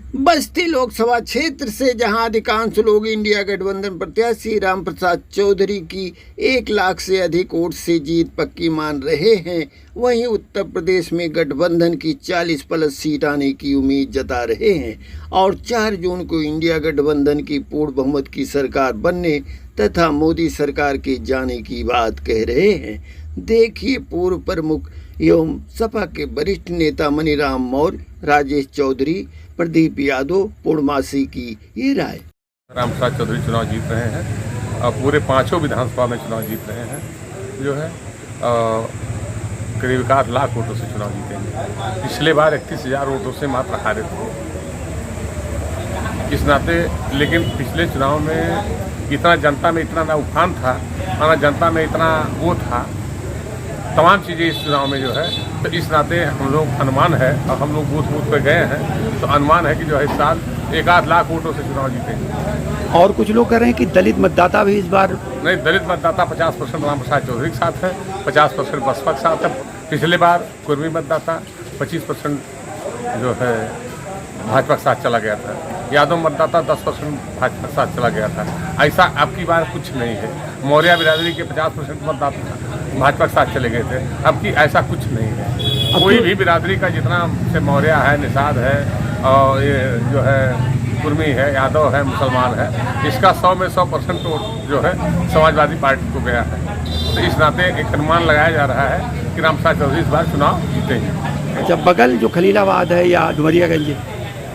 बस्ती लोकसभा क्षेत्र से जहां अधिकांश लोग इंडिया गठबंधन प्रत्याशी रामप्रसाद चौधरी की 1 लाख से अधिक वोट से जीत पक्की मान रहे हैं, वहीं उत्तर प्रदेश में गठबंधन की 40 प्लस सीट आने की उम्मीद जता रहे हैं और 4 जून को इंडिया गठबंधन की पूर्ण बहुमत की सरकार बनने तथा मोदी सरकार के जाने की बात कह रहे हैं। देखिए पूर्व प्रमुख एवं सपा के वरिष्ठ नेता मनीराम मौर्य, राजेश चौधरी, प्रदीप यादव, पूर्णमासी की ये राय। रामप्रसाद चौधरी चुनाव जीत रहे हैं और पूरे 5 विधानसभा में चुनाव जीत रहे हैं। जो है करीब 1 लाख वोटों से चुनाव जीतेंगे। पिछले बार 31,000 वोटों से मात्र हारे थे। इस नाते लेकिन पिछले चुनाव में इतना जनता में इतना ना उफान था, ना जनता में इतना वो था, तमाम चीज़ें इस चुनाव में जो है, तो इस नाते हम लोग अनुमान है और हम लोग बूथ बूथ पे गए हैं तो अनुमान है कि जो है इस साल 1 लाख वोटों से चुनाव जीतेंगे। और कुछ लोग कह रहे हैं कि दलित मतदाता भी इस बार नहीं, दलित मतदाता 50% रामप्रसाद चौधरी के साथ है, 50% बसपा के साथ है। पिछले बार कुर्मी मतदाता 25% जो है भाजपा के साथ चला गया था। यादव मतदाता 10% भाजपा के साथ चला गया था। ऐसा अब की बार कुछ नहीं है। मौर्य बिरादरी के 50% मतदाता भाजपा के साथ चले गए थे। अब की ऐसा कुछ नहीं है। कोई भी बिरादरी का जितना से मौर्य है, निषाद है और ये जो है कुर्मी है, यादव है, मुसलमान है, इसका 100 में 100% जो है समाजवादी पार्टी को गया है। तो इस नाते एक अनुमान लगाया जा रहा है कि रामप्रसाद चौधरी इस बार चुनाव जीतेंगे। जब बगल जो खलीलाबाद है या डुमरियागंज,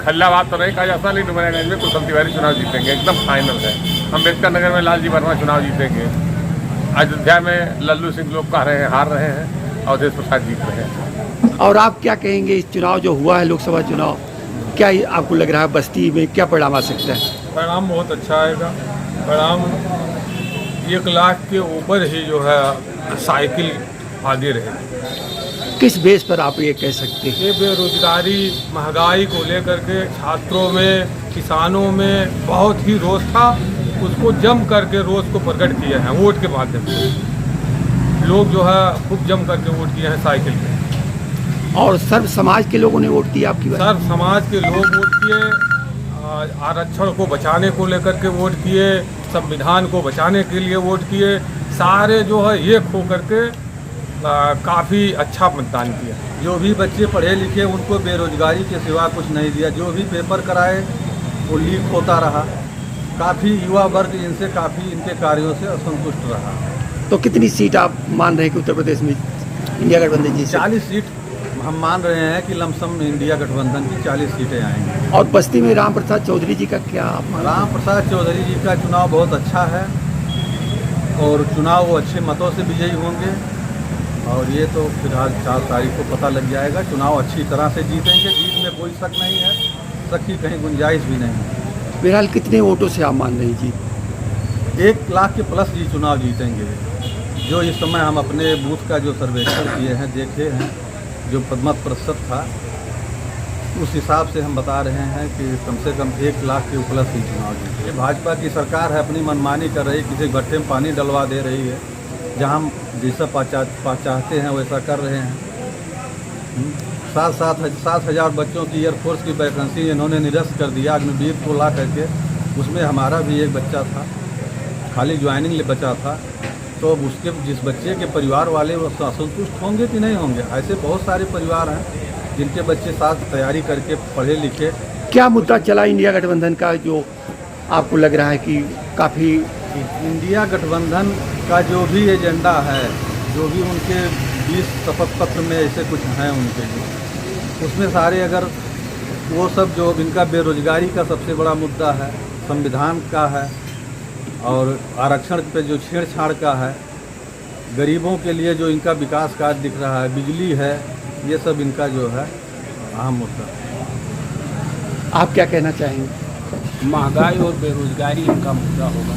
खल्लाबाद तो नहीं कहा जाता, लेकिन डुमरियागंज में कुशल तिवारी चुनाव जीतेंगे, एकदम फाइनल है। अम्बेडकर नगर में लालजी वर्मा चुनाव जीतेंगे। अयोध्या में लल्लू सिंह लोग कह रहे हैं हार रहे हैं और देश प्रसाद जीत रहे हैं। और आप क्या कहेंगे इस चुनाव जो हुआ है लोकसभा चुनाव, क्या आपको लग रहा है बस्ती में क्या परिणाम आ सकता है? परिणाम बहुत अच्छा आएगा। परिणाम 1 लाख के ऊपर ही जो है साइकिल आगे रहेगी। किस बेस पर आप ये कह सकते हैं? ये बेरोजगारी, महंगाई को लेकर के छात्रों में, किसानों में बहुत ही रोष था। उसको जम करके रोष को प्रकट किए हैं वोट के माध्यम से। लोग जो है खूब जम करके वोट किए हैं साइकिल पे। और सर्व समाज के लोगों ने वोट दिया आपकी बात? सर्व समाज के लोग वोट किए, आरक्षण को बचाने को लेकर के वोट किए, संविधान को बचाने के लिए वोट किए। सारे जो है एक हो करके काफ़ी अच्छा मतदान किया। जो भी बच्चे पढ़े लिखे उनको बेरोजगारी के सिवा कुछ नहीं दिया। जो भी पेपर कराए वो लीक होता रहा। काफ़ी युवा वर्ग इनसे काफ़ी इनके कार्यों से असंतुष्ट रहा। तो कितनी सीट आप मान रहे हैं कि उत्तर प्रदेश में इंडिया गठबंधन जी? 40 सीट हम मान रहे हैं कि लमसम इंडिया गठबंधन की 40 सीटें आएंगी। और बस्ती में रामप्रसाद चौधरी जी का क्या आप मान रहे हैं? रामप्रसाद चौधरी जी का चुनाव बहुत अच्छा है और चुनाव वो अच्छे मतों से विजयी होंगे। और ये तो फिलहाल 4 तारीख को पता लग जाएगा। चुनाव अच्छी तरह से जीतेंगे, जीत में कोई शक नहीं है, शक की कहीं गुंजाइश भी नहीं है। फिलहाल कितने वोटों से आप मान रहे हैं जी? 1 लाख के प्लस जी चुनाव जीतेंगे। जो इस समय हम अपने बूथ का जो सर्वेक्षण किए हैं, देखे हैं, जो मत प्रतिशत था, उस हिसाब से हम बता रहे हैं कि कम से कम 1 लाख के प्लस ही चुनाव जीते। ये भाजपा की सरकार है, अपनी मनमानी कर रही, किसी गड्ढे में पानी डलवा दे रही है। जहाँ जैसा चाहते हैं वैसा कर रहे हैं। 7,000 बच्चों की एयरफोर्स की वैकेंसी इन्होंने निरस्त कर दिया अग्निवीर को ला करके। उसमें हमारा भी एक बच्चा था, खाली ज्वाइनिंग बचा था। तो अब उसके जिस बच्चे के परिवार वाले वो असंतुष्ट होंगे कि नहीं होंगे? ऐसे बहुत सारे परिवार हैं जिनके बच्चे साथ तैयारी करके पढ़े लिखे। क्या मुद्दा चला इंडिया गठबंधन का जो आपको लग रहा है कि काफ़ी? इंडिया गठबंधन का जो भी एजेंडा है, जो भी उनके 20 शपथ पत्र में ऐसे कुछ हैं उनके, जो उसमें सारे अगर वो सब जो इनका बेरोजगारी का सबसे बड़ा मुद्दा है, संविधान का है और आरक्षण पे जो छेड़छाड़ का है, गरीबों के लिए जो इनका विकास कार्य दिख रहा है, बिजली है, ये सब इनका जो है अहम मुद्दा है। आप क्या कहना चाहेंगे? महंगाई और बेरोजगारी इनका मुद्दा होगा।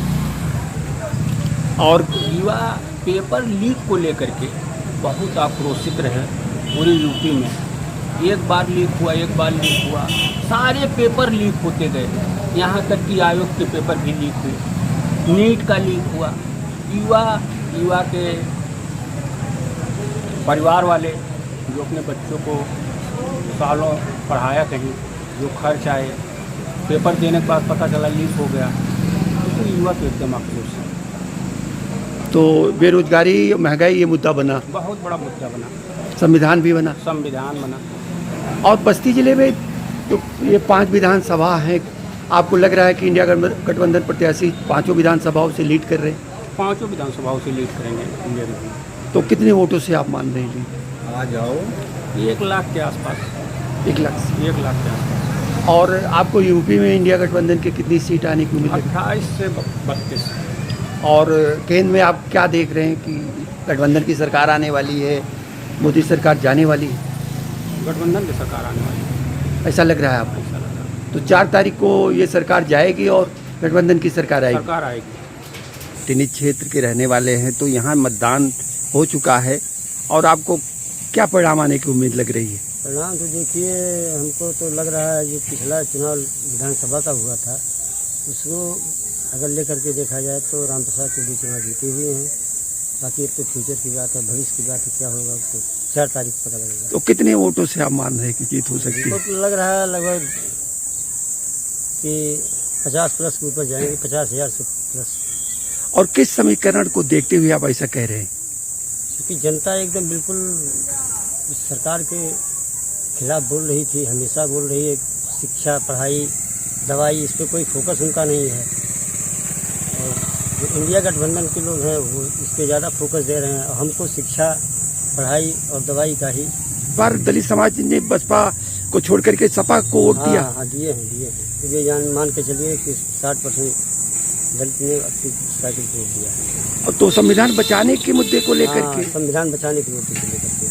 और युवा पेपर लीक को लेकर के बहुत आक्रोशित रहे पूरी यूपी में। एक बार लीक हुआ, एक बार लीक हुआ, सारे पेपर लीक होते गए। यहाँ तक कि आयोग के पेपर भी लीक हुए, नीट का लीक हुआ। युवा के परिवार वाले जो अपने बच्चों को सालों पढ़ाया कहीं, जो खर्च आए पेपर देने के बाद पता चला लीक हो गया, तो युवा तो एकदम आक्रोश है। तो बेरोजगारी, महंगाई ये मुद्दा बना, बहुत बड़ा मुद्दा बना, संविधान भी बना। संविधान बना। और बस्ती जिले में तो ये 5 विधानसभा हैं, आपको लग रहा है कि इंडिया गठबंधन प्रत्याशी 5 विधानसभाओं से लीड कर रहे हैं? 5 विधानसभाओं से लीड करेंगे इंडिया में। तो कितने वोटों से आप मान रहे हैं लीड? आ जाओ 1 लाख के आसपास। 1 लाख से। 1 लाख के आसपास। और आपको यूपी में इंडिया गठबंधन के कितनी सीट आने की उम्मीद है? 28 से 32। और केंद्र में आप क्या देख रहे हैं कि गठबंधन की सरकार आने वाली है, मोदी सरकार जाने वाली है? गठबंधन की सरकार आने वाली है, ऐसा लग रहा है आपको? ऐसा लग रहा है। तो 4 तारीख को ये सरकार जाएगी और गठबंधन की सरकार आएगी। सरकार आएगी। टिनी क्षेत्र के रहने वाले हैं, तो यहाँ मतदान हो चुका है और आपको क्या परिणाम आने की उम्मीद लग रही है? परिणाम तो देखिए, हमको तो लग रहा है जो पिछला चुनाव विधानसभा का हुआ था उसको अगर लेकर के देखा जाए तो रामप्रसाद चौधरी चुनाव जीते हुए हैं। बाकी अब तो फ्यूचर की बात है, भविष्य की बात है, क्या होगा तो 4 तारीख को पता लगेगा। तो कितने वोटों से आप मान रहे हैं कि जीत हो सकती है? हमको तो लग रहा है लगभग कि 50 प्लस के ऊपर जाएंगे, 50,000 से प्लस। और किस समीकरण को देखते हुए आप ऐसा कह रहे हैं? क्योंकि जनता एकदम बिल्कुल इस सरकार के खिलाफ बोल रही थी, हमेशा बोल रही है। शिक्षा, पढ़ाई, दवाई, इस पर कोई फोकस उनका नहीं है। और जो इंडिया गठबंधन के लोग हैं वो इस पर ज़्यादा फोकस दे रहे हैं। और हमको शिक्षा, पढ़ाई और दवाई का ही। पर दलित समाज ने बसपा को छोड़ करके सपा को वोट दिया। हाँ, दिए हैं। तो ये मान के चलिए कि 60% दलित ने अपनी साइकिल को दिया है। और तो संविधान बचाने के मुद्दे को लेकर के संविधान बचाने के मुद्दे को लेकर के